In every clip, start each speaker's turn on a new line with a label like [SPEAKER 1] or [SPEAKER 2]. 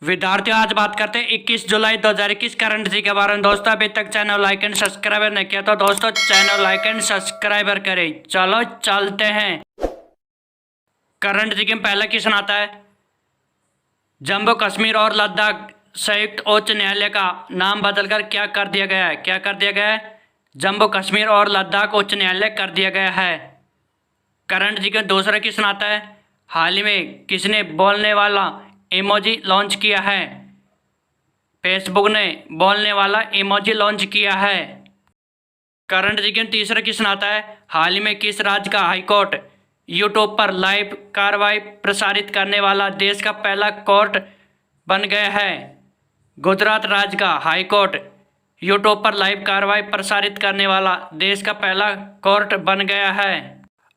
[SPEAKER 1] विद्यार्थियों, आज बात करते हैं 21 जुलाई 2021 करंट जी के बारे में। दोस्तों, अभी तक चैनल लाइक एंड सब्सक्राइबर नहीं किया तो दोस्तों चैनल लाइक एंड सब्सक्राइबर करें। चलो चलते हैं। करंट जी के पहला क्वेश्चन आता है, जम्मू कश्मीर और लद्दाख संयुक्त उच्च न्यायालय का नाम बदलकर क्या कर दिया गया है? क्या कर दिया गया है? जम्मू कश्मीर और लद्दाख उच्च न्यायालय कर दिया गया है। करंट जी का दूसरा क्वेश्चन आता है, हाल ही में किसने बोलने वाला इमोजी लॉन्च किया है? फेसबुक ने बोलने वाला इमोजी लॉन्च किया है। करंट जी का तीसरा क्वेश्चन आता है, हाल ही में किस राज्य का हाईकोर्ट यूट्यूब पर लाइव कार्रवाई प्रसारित करने वाला देश का पहला कोर्ट बन गया है? गुजरात राज्य का हाईकोर्ट यूट्यूब पर लाइव कार्रवाई प्रसारित करने वाला देश का पहला कोर्ट बन गया है।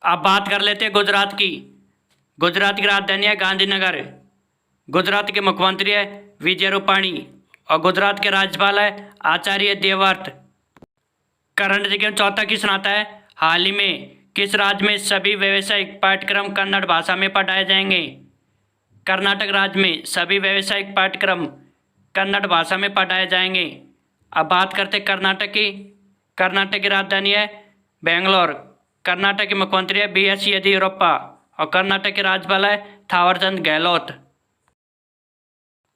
[SPEAKER 1] अब बात कर लेते हैं गुजरात की। गुजरात की राजधानी है गांधीनगर। गुजरात के मुख्यमंत्री है विजय रूपाणी और गुजरात के राज्यपाल है आचार्य देवव्रत। करंट जी का चौथा क्वेश्चन आता है, हाल ही में किस राज्य में सभी व्यावसायिक पाठ्यक्रम कन्नड़ भाषा में पढ़ाए जाएंगे? कर्नाटक राज्य में सभी व्यावसायिक पाठ्यक्रम कन्नड़ भाषा में पढ़ाए जाएंगे। अब बात करते हैं कर्नाटक की। कर्नाटक की राजधानी है बेंगलोर। कर्नाटक के मुख्यमंत्री है BS येदियुरप्पा और कर्नाटक के राज्यपाल है थावरचंद गहलोत।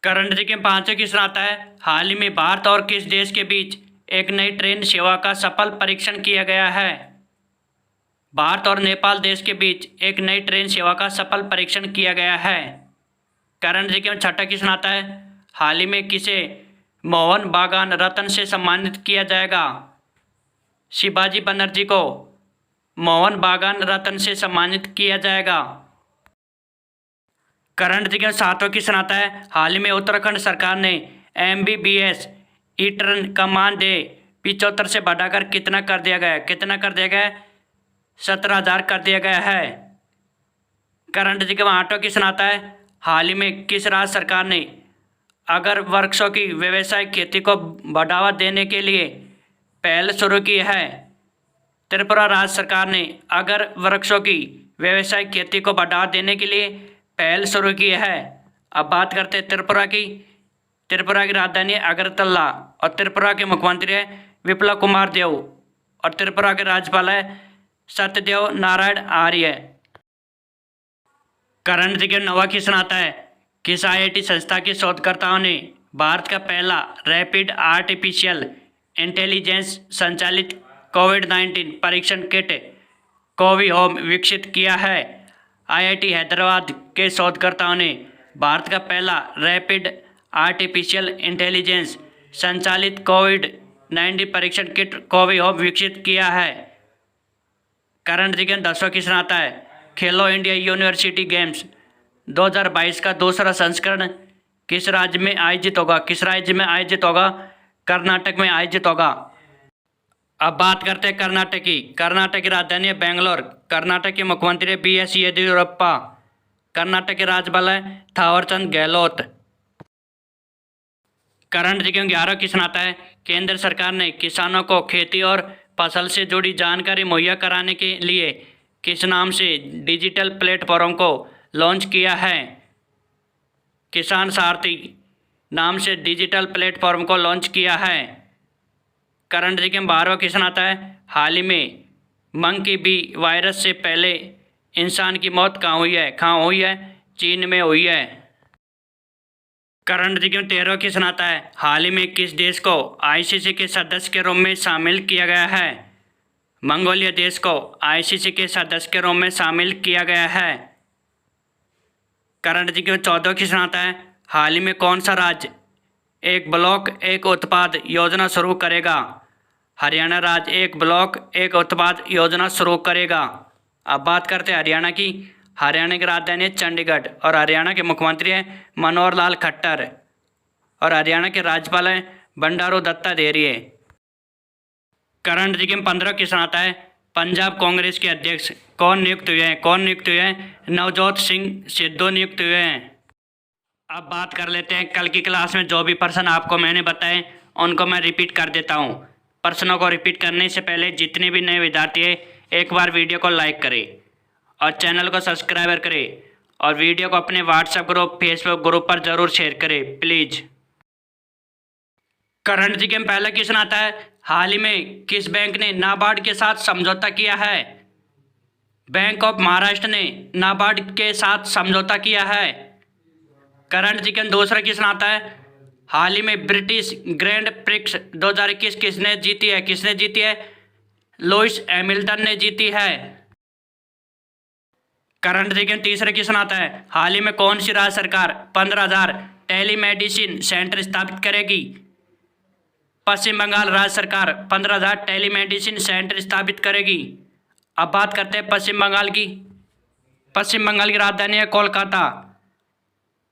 [SPEAKER 1] करंट जी के पांचवें क्वेश्चन आता है, हाल ही में भारत और किस देश के बीच एक नई ट्रेन सेवा का सफल परीक्षण किया गया है? भारत और नेपाल देश के बीच एक नई ट्रेन सेवा का सफल परीक्षण किया गया है। करंट जी के छठा क्वेश्चन आता है, हाल ही में किसे मोहन बागान रत्न से सम्मानित किया जाएगा? शिवाजी बनर्जी को मोहन बागान रत्न से सम्मानित किया जाएगा। करंट जी का सातवां क्वेश्चन आता है, हाल ही में उत्तराखंड सरकार ने MBBS इंटर्न का मानदेय 75 से बढ़ाकर कितना कर दिया गया है? कितना कर दिया गया है? 17,000 कर दिया गया है। करंट जी का आठवां क्वेश्चन आता है, हाल ही में किस राज्य सरकार ने अगर वृक्षों की व्यावसायिक खेती को बढ़ावा देने के लिए पहल शुरू की है? त्रिपुरा राज्य सरकार ने अगर वृक्षों की व्यावसायिक खेती को बढ़ावा देने के लिए पहल शुरू की है। अब बात करते हैं त्रिपुरा की। त्रिपुरा की राजधानी है अगरतला और त्रिपुरा के मुख्यमंत्री है विप्लव कुमार देव और त्रिपुरा के राज्यपाल है सत्यदेव नारायण आर्य। करंट जी का नौवां क्वेश्चन आता है, किस IIT संस्था के शोधकर्ताओं ने भारत का पहला रैपिड आर्टिफिशियल इंटेलिजेंस संचालित कोविड-19 परीक्षण किट कोविहोम विकसित किया है? IIT हैदराबाद के शोधकर्ताओं ने भारत का पहला रैपिड आर्टिफिशियल इंटेलिजेंस संचालित कोविड-19 परीक्षण किट कोविहोम विकसित किया है। करंट जी का 10वां क्वेश्चन आता है, खेलो इंडिया यूनिवर्सिटी गेम्स 2022 का दूसरा संस्करण किस राज्य में आयोजित होगा? किस राज्य में आयोजित होगा? कर्नाटक में आयोजित होगा। अब बात करते हैं कर्नाटक की। कर्नाटक की राजधानी है बेंगलोर। कर्नाटक के मुख्यमंत्री BS येदियुरप्पा। कर्नाटक के राज्यपाल है थावरचंद गहलोत। करंट जी का 11वां क्वेश्चन आता है, केंद्र सरकार ने किसानों को खेती और फसल से जुड़ी जानकारी मुहैया कराने के लिए किस नाम से डिजिटल प्लेटफॉर्म को लॉन्च किया है? किसान सारथी नाम से डिजिटल प्लेटफॉर्म को लॉन्च किया है। करंट जी के 12वां क्वेश्चन आता है, हाल ही में मंकी बी वायरस से पहले इंसान की मौत कहाँ हुई है? कहाँ हुई है? चीन में हुई है। करंट जी के 13वां क्वेश्चन आता है, हाल ही में किस देश को ICC के सदस्य के रूप में शामिल किया गया है? मंगोलिया देश को ICC के सदस्य के रूप में शामिल किया गया है। करंट जी के 14वां क्वेश्चन आता है, हाल ही में कौन सा राज्य एक ब्लॉक एक उत्पाद योजना शुरू करेगा? हरियाणा राज्य एक ब्लॉक एक उत्पाद योजना शुरू करेगा। अब बात करते हैं हरियाणा की। हरियाणा की राजधानी है चंडीगढ़ और हरियाणा के मुख्यमंत्री हैं मनोहर लाल खट्टर और हरियाणा के राज्यपाल हैं बंडारू दत्तात्रेय। करंट जी के 15वां क्वेश्चन आता है, पंजाब कांग्रेस के अध्यक्ष कौन नियुक्त हुए हैं? कौन नियुक्त हुए हैं? नवजोत सिंह सिद्धू नियुक्त हुए हैं। अब बात कर लेते हैं कल की क्लास में जो भी प्रश्न आपको मैंने बताए उनको मैं रिपीट कर देता हूँ। प्रश्नों को रिपीट करने से पहले जितने भी नए विद्यार्थी हैं एक बार वीडियो को लाइक करें और चैनल को सब्सक्राइब करें और वीडियो को अपने व्हाट्सएप ग्रुप, फेसबुक ग्रुप पर जरूर शेयर करें प्लीज। करंट जी के पहला क्वेश्चन आता है, हाल ही में किस बैंक ने नाबार्ड के साथ समझौता किया है? बैंक ऑफ महाराष्ट्र ने नाबार्ड के साथ समझौता किया है। करंट जी के दूसरा क्वेश्चन आता है, हाल ही में ब्रिटिश ग्रैंड प्रिक्स 2021 किसने जीती है? किसने जीती है? लुइस हैमिल्टन ने जीती है। करंट जी के तीसरा क्वेश्चन आता है, हाल ही में कौन सी राज्य सरकार 15,000 टेलीमेडिसिन सेंटर स्थापित करेगी? पश्चिम बंगाल राज्य सरकार 15,000 टेलीमेडिसिन सेंटर स्थापित करेगी। अब बात करते हैं पश्चिम बंगाल की। पश्चिम बंगाल की राजधानी है कोलकाता।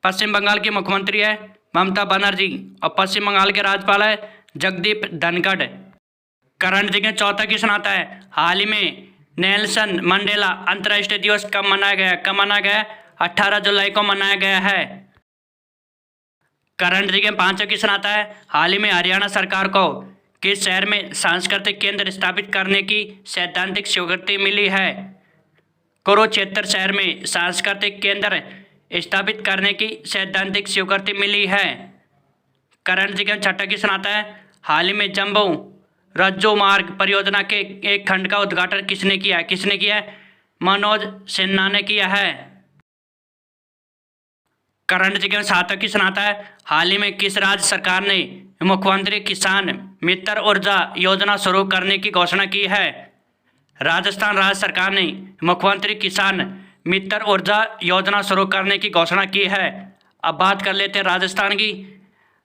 [SPEAKER 1] पश्चिम बंगाल की मुख्यमंत्री है ममता बनर्जी और पश्चिम बंगाल के राज्यपाल है जगदीप धनखड़। करंट जी के चौथा क्वेश्चन आता है, हाल ही में नेल्सन मंडेला अंतर्राष्ट्रीय दिवस कब मनाया गया? कब मनाया गया? 18 जुलाई को मनाया गया है। करंट जी के पांचवा क्वेश्चन आता है, हाल ही में हरियाणा सरकार को किस शहर में सांस्कृतिक केंद्र स्थापित करने की सैद्धांतिक स्वीकृति मिली है? कुरुक्षेत्र शहर में सांस्कृतिक केंद्र स्थापित करने की सैद्धांतिक स्वीकृति मिली है। करंट जी का छठा क्वेश्चन आता है, हाल ही में जम्मू रज्जो मार्ग परियोजना के एक खंड का उद्घाटन किसने किया है? किसने किया है? मनोज सिन्हा ने किया है। करंट जी का सातवां क्वेश्चन आता है, हाल ही में किस राज्य सरकार ने मुख्यमंत्री किसान मित्र ऊर्जा योजना शुरू करने की घोषणा की है? राजस्थान राज्य सरकार ने मुख्यमंत्री किसान मित्र ऊर्जा योजना शुरू करने की घोषणा की है। अब बात कर लेते हैं राजस्थान की।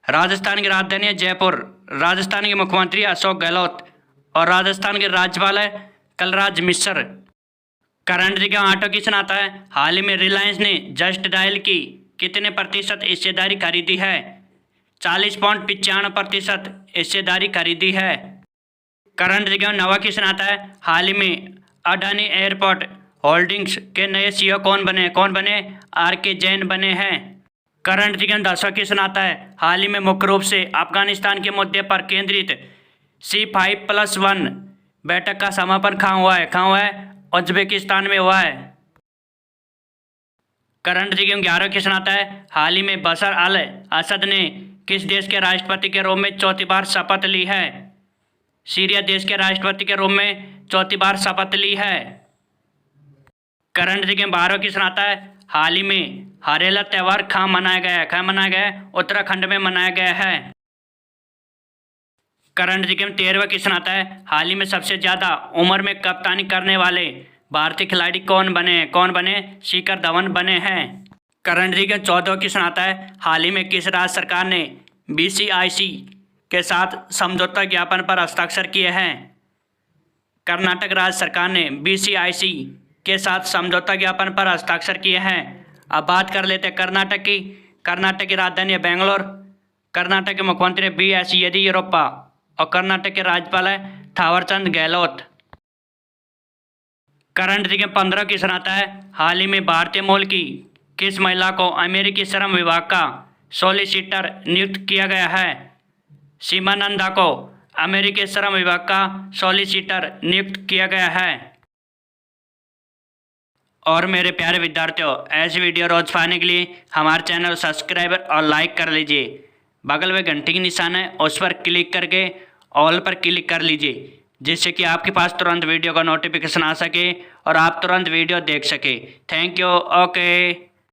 [SPEAKER 1] राजस्थान की राजधानी है जयपुर। राजस्थान के मुख्यमंत्री अशोक गहलोत और राजस्थान के राज्यपाल है कलराज मिश्र। करंट जी का आठवां क्वेश्चन आता है, हाल ही में रिलायंस ने जस्ट डायल की कितने प्रतिशत हिस्सेदारी खरीदी है? 40.95% हिस्सेदारी खरीदी है। करंट जी का नवा क्वेश्चन आता है, हाल ही में अडानी एयरपोर्ट होल्डिंग्स के नए सीईओ कौन बने? कौन बने? आर.के. जैन बने हैं। करंट जी का 10वां क्वेश्चन आता है, हाल ही में मुख्य रूप से अफगानिस्तान के मुद्दे पर केंद्रित C5+1 बैठक का समापन कहाँ हुआ है? कहाँ हुआ है? उज्बेकिस्तान में हुआ है। करंट जी का 11वां क्वेश्चन आता है, हाल ही में बशर अल असद ने किस देश के राष्ट्रपति के रूप में चौथी बार शपथ ली है? सीरिया देश के राष्ट्रपति के रूप में चौथी बार शपथ ली है। करंट जी के 12वां क्वेश्चन आता है, हाल ही में हरेला त्यौहार कहाँ मनाया गया है? कहाँ मनाया गया है? उत्तराखंड में मनाया गया है। करंट जी के 13वां क्वेश्चन आता है, हाल ही में सबसे ज़्यादा उम्र में कप्तानी करने वाले भारतीय खिलाड़ी कौन बने? कौन बने? शिखर धवन बने हैं। करंट जी का 14वां क्वेश्चन आता है, हाल ही में किस राज्य सरकार ने BCIC के साथ समझौता ज्ञापन पर हस्ताक्षर किए हैं? कर्नाटक राज्य सरकार ने BCIC के साथ समझौता ज्ञापन पर हस्ताक्षर किए हैं। अब बात कर लेते हैं कर्नाटक की। कर्नाटक की राजधानी है बेंगलोर। कर्नाटक के मुख्यमंत्री B.S. येदियुरप्पा और कर्नाटक के राज्यपाल है थावरचंद गहलोत। करंट जी के 15 क्वेश्चन आता है, हाल ही में भारतीय मूल की किस महिला को अमेरिकी श्रम विभाग का सॉलिसिटर नियुक्त किया गया है? सीमा नंदा को अमेरिकी श्रम विभाग का सॉलिसिटर नियुक्त किया गया है। और मेरे प्यारे विद्यार्थियों, ऐसी वीडियो रोज पाने के लिए हमारे चैनल को सब्सक्राइब और लाइक कर लीजिए। बगल में घंटी की निशान है, उस पर क्लिक करके ऑल पर क्लिक कर लीजिए, जिससे कि आपके पास तुरंत वीडियो का नोटिफिकेशन आ सके और आप तुरंत वीडियो देख सके। Thank you. ओके।